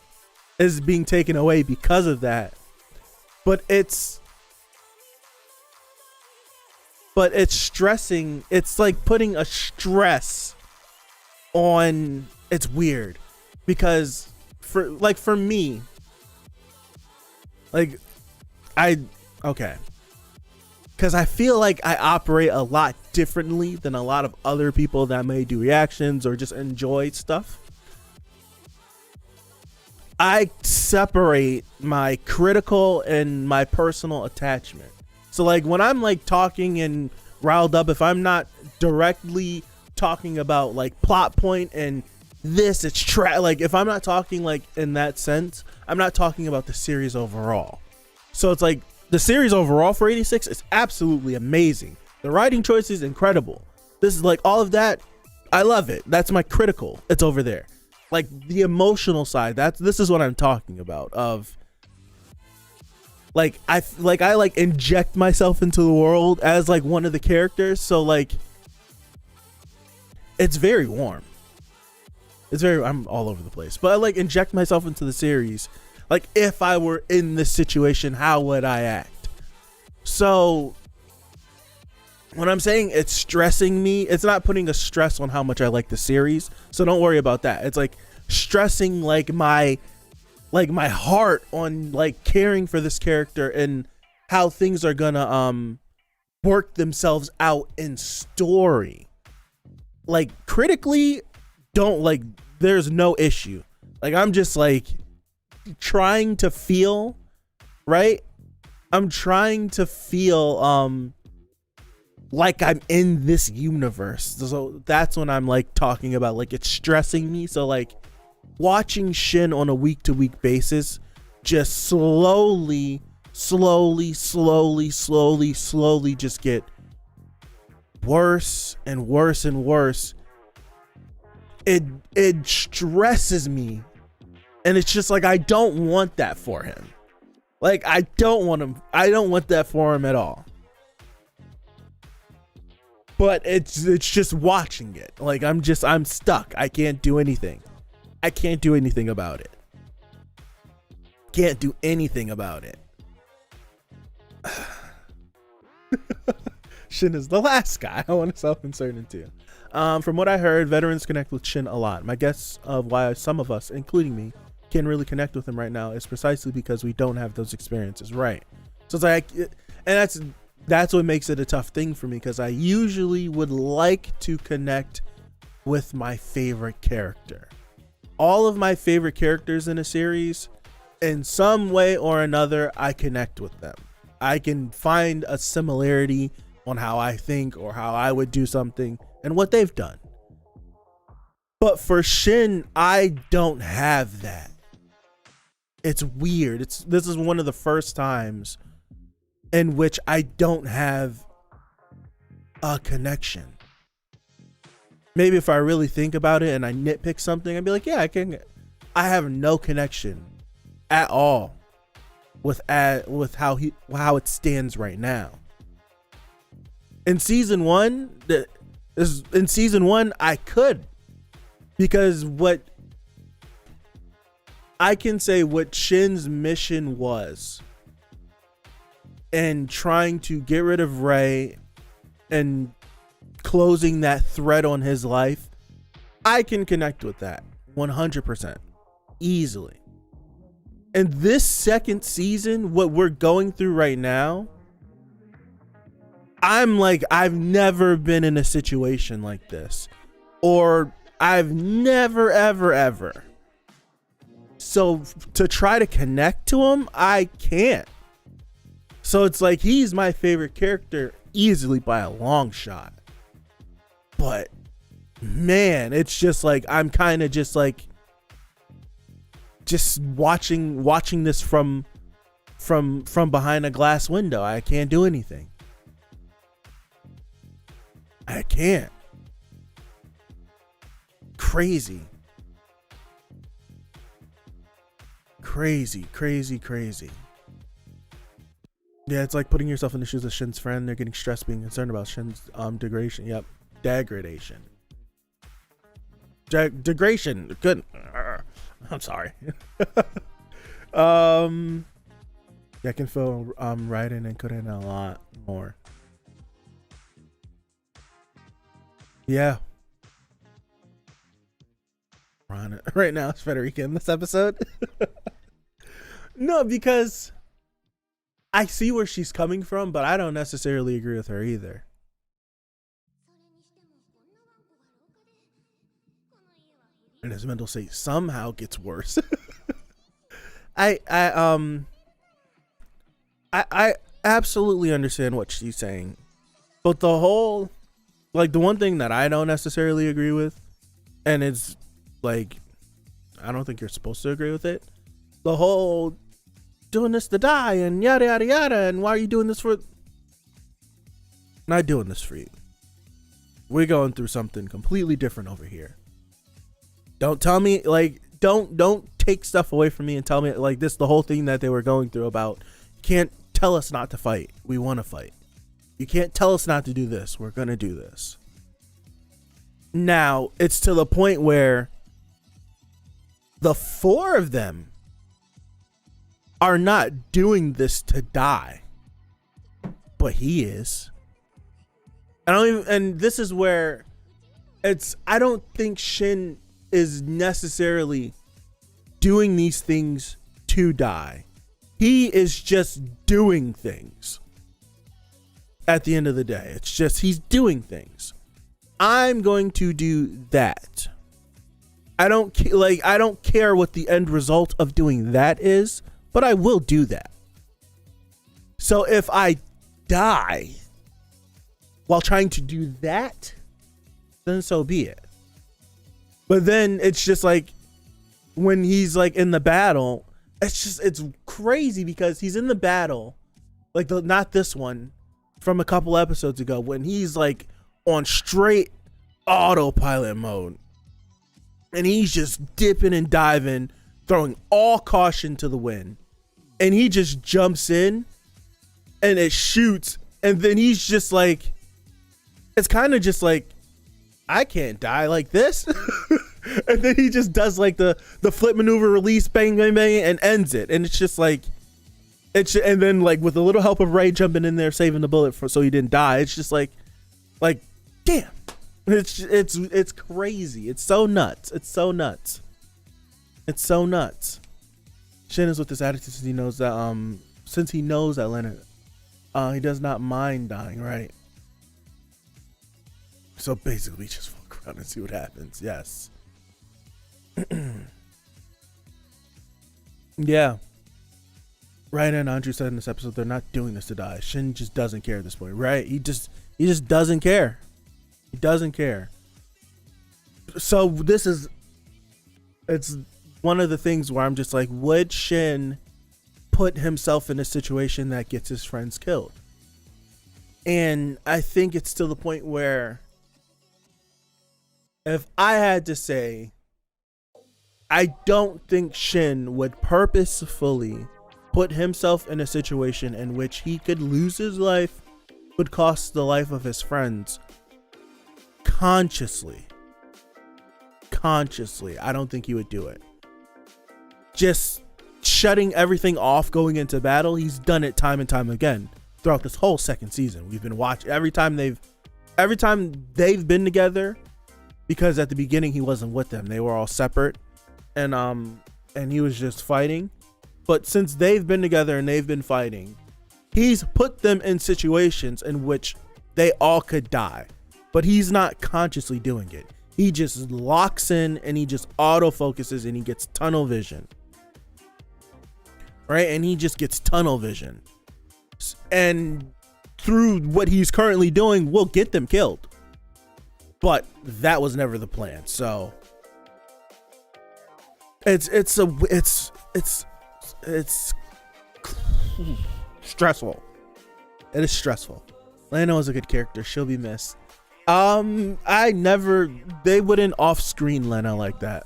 A: is being taken away because of that, but it's stressing. It's like putting a stress on. It's weird because for me, like, because I feel like I operate a lot differently than a lot of other people that may do reactions or just enjoy stuff. I separate my critical and my personal attachment. So like, when I'm like talking and riled up, if I'm not directly talking about like plot point and this, it's like, if I'm not talking like in that sense, I'm not talking about the series overall. So it's like, the series overall for 86 is absolutely amazing. The writing choice is incredible. This is like, all of that, I love it. That's my critical. It's over there. Like, the emotional side, this is what I'm talking about. Of like, I inject myself into the world as like one of the characters. So like, it's very warm. I'm all over the place, but I like inject myself into the series. Like, if I were in this situation, how would I act? So when I'm saying it's stressing me, it's not putting a stress on how much I like the series. So don't worry about that. It's like stressing like my heart on like caring for this character and how things are gonna work themselves out in story. Like, critically, there's no issue. Like, I'm just like trying to feel right. I'm trying to feel like I'm in this universe. So that's when I'm like talking about like it's stressing me. So like, watching Shin on a week to week basis just slowly just get worse and worse and worse. It stresses me, and it's just like, I don't want that for him. Like, I don't want that for him at all. But it's just watching it. Like, I'm stuck. I can't do anything. I can't do anything about it. Can't do anything about it. Shin is the last guy I want to self-insert into. From what I heard, veterans connect with Shin a lot. My guess of why some of us, including me, can really connect with him right now is precisely because we don't have those experiences, right? So it's like, and that's what makes it a tough thing for me, because I usually would like to connect with my favorite character. All of my favorite characters in a series, in some way or another, I connect with them. I can find a similarity on how I think or how I would do something and what they've done. But for Shin, I don't have that. It's weird. This is one of the first times in which I don't have a connection. Maybe if I really think about it and I nitpick something, I'd be like, yeah, I have no connection at all with how it stands right now. In season one, I could, because what I can say what Shin's mission was, and trying to get rid of Rei and closing that thread on his life, I can connect with that 100% easily. And this second season, what we're going through right now, I'm like, I've never been in a situation like this, or I've never, ever. So to try to connect to him, I can't. So it's like, he's my favorite character easily by a long shot. But man, it's just like, I'm kind of just like, just watching this from behind a glass window. I can't do anything. I can't. Crazy. Yeah, it's like putting yourself in the shoes of Shin's friend. They're getting stressed being concerned about Shin's degradation. Yep. Degradation. Degradation. Good. I'm sorry. Yeah, I can feel writing and cutting a lot more. Yeah. Right now it's Federica in this episode. No, because I see where she's coming from, but I don't necessarily agree with her either. And his mental state somehow gets worse. I absolutely understand what she's saying, but the whole, like, the one thing that I don't necessarily agree with, and it's like, I don't think you're supposed to agree with it, the whole doing this to die and yada yada yada, and why are you doing this for? Not doing this for you. We're going through something completely different over here. Don't tell me, like, don't take stuff away from me and tell me, like, this, the whole thing that they were going through about, can't tell us not to fight. We want to fight. You can't tell us not to do this. We're going to do this. Now, it's to the point where the four of them are not doing this to die, but he is. And this is where I don't think Shin is necessarily doing these things to die. He is just doing things. At the end of the day, it's just, he's doing things. I'm going to do that. I don't care what the end result of doing that is, but I will do that. So if I die while trying to do that, then so be it. But then it's just like, when he's like in the battle, it's crazy, because he's in the battle, like not this one, from a couple episodes ago, when he's like on straight autopilot mode, and he's just dipping and diving, throwing all caution to the wind, and he just jumps in and it shoots, and then he's just like, it's kind of just like, I can't die like this. And then he just does like the flip maneuver, release, bang bang bang, and ends it. And it's just like, and then like with a little help of Rei jumping in there, saving the bullet so he didn't die. It's just like damn, it's crazy. It's so nuts. It's so nuts. Shin is with this attitude since he knows that Lena, he does not mind dying, right? So basically, just fuck around and see what happens. Yes. Yeah. Right, and Andrew said in this episode, they're not doing this to die. Shin just doesn't care at this point, right? He just doesn't care. He doesn't care. So it's one of the things where I'm just like, would Shin put himself in a situation that gets his friends killed? And I think it's to the point where if I had to say, I don't think Shin would purposefully put himself in a situation in which he could lose his life, would cost the life of his friends consciously. I don't think he would do it. Just shutting everything off going into battle, he's done it time and time again throughout this whole second season. We've been watching every time they've been together, because at the beginning he wasn't with them. They were all separate, and he was just fighting. But since they've been together and they've been fighting, he's put them in situations in which they all could die, but he's not consciously doing it. He just locks in and he just auto focuses and he gets tunnel vision. Right? And he just gets tunnel vision. And through what he's currently doing, will get them killed. But that was never the plan. So it's stressful. It is stressful. Lana was a good character. She'll be missed. They wouldn't off-screen Lena like that.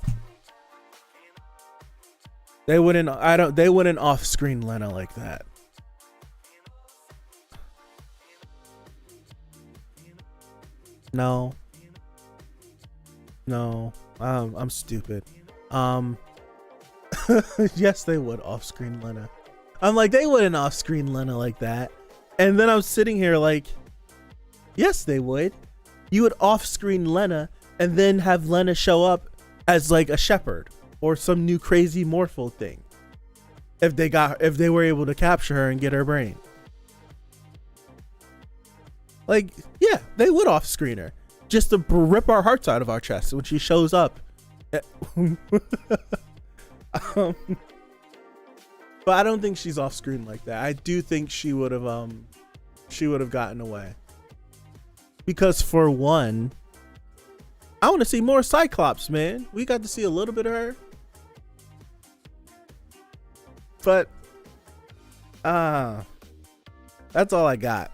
A: They wouldn't off-screen Lena like that. No. I'm stupid. Yes, they would off-screen Lena. I'm like, they wouldn't off-screen Lena like that. And then I'm sitting here like, yes, they would. You would off-screen Lena and then have Lena show up as like a shepherd or some new crazy MORPHO thing. If they were able to capture her and get her brain. Like, yeah, they would off-screen her just to rip our hearts out of our chests when she shows up. But I don't think she's off-screen like that. I do think she would have gotten away. Because for one, I want to see more Cyclops, man. We got to see a little bit of her. But that's all I got.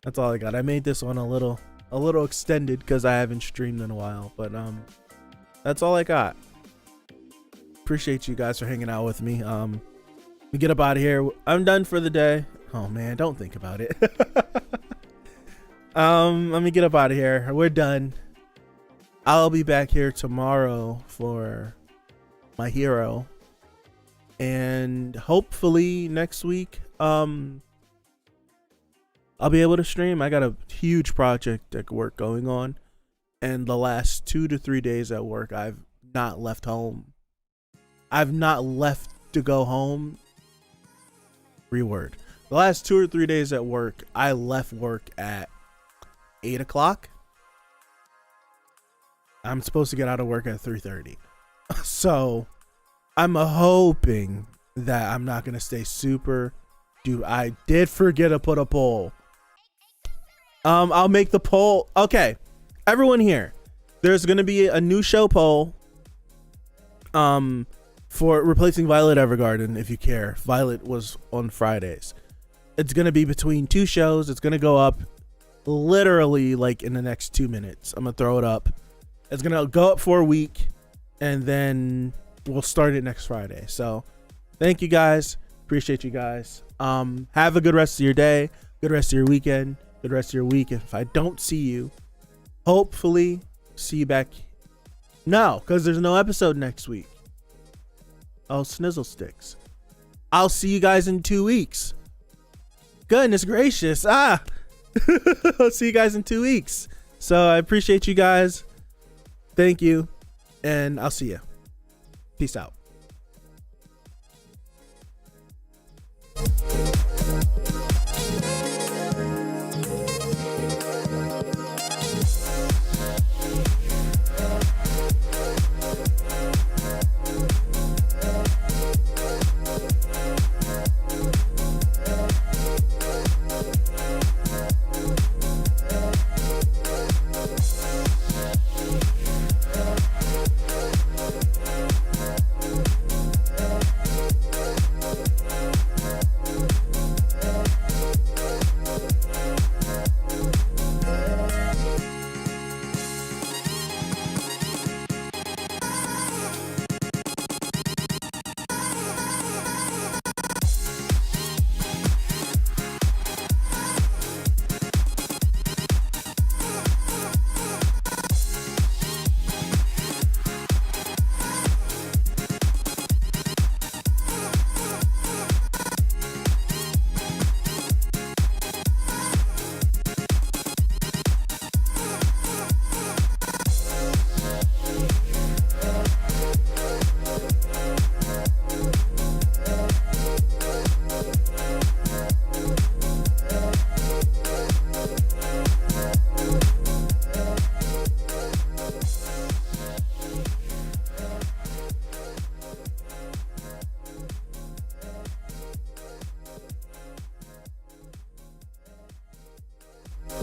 A: I made this one a little extended because I haven't streamed in a while, but that's all I got. Appreciate you guys for hanging out with me. We get up out of here. I'm done for the day. Oh man, don't think about it. Let me get up out of here. We're done. I'll be back here tomorrow for my hero, and hopefully next week I'll be able to stream. I got a huge project at work going on, and the last 2 to 3 days at work I've not left home. I've not left to go home. Reword. The last 2 or 3 days at work, I left work at 8 o'clock. I'm supposed to get out of work at 3:30. So I'm hoping that I'm not going to stay super. Dude, I did forget to put a poll. I'll make the poll. Okay. Everyone here, there's going to be a new show poll. For replacing Violet Evergarden, if you care. Violet was on Fridays. It's going to be between 2 shows. It's going to go up literally like in the next 2 minutes. I'm going to throw it up. It's going to go up for a week, and then we'll start it next Friday. So thank you guys. Appreciate you guys. Have a good rest of your day, good rest of your weekend, good rest of your week. If I don't see you, hopefully see you back. No, because there's no episode next week. Oh, snizzle sticks. I'll see you guys in 2 weeks. Goodness gracious. I'll see you guys in 2 weeks. So I appreciate you guys. Thank you. And I'll see you. Peace out.